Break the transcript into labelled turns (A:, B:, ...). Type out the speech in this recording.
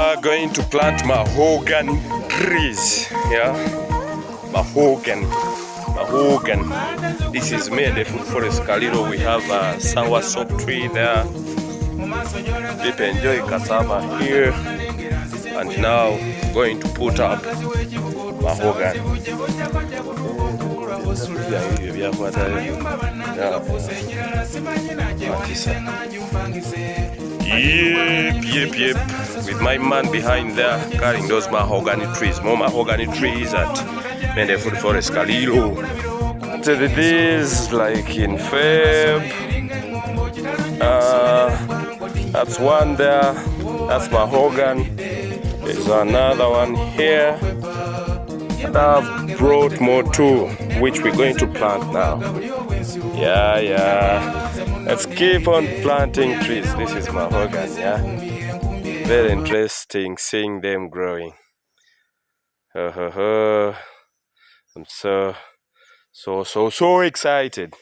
A: are going to plant mahogany trees. Yeah, mahogany. This is made the food forest Kaliro. We have a sour soap tree there. People enjoy cassava here, and now going to put up mahogany. Yep. With my man behind there carrying those mahogany trees. More mahogany trees at the food forest Kaliro. It is like in Feb. That's one there. That's mahogany. There's another one here. And I've brought more too, which we're going to plant now. Yeah. Let's keep on planting trees. This is mahogany, yeah. Very interesting seeing them growing. I'm so excited.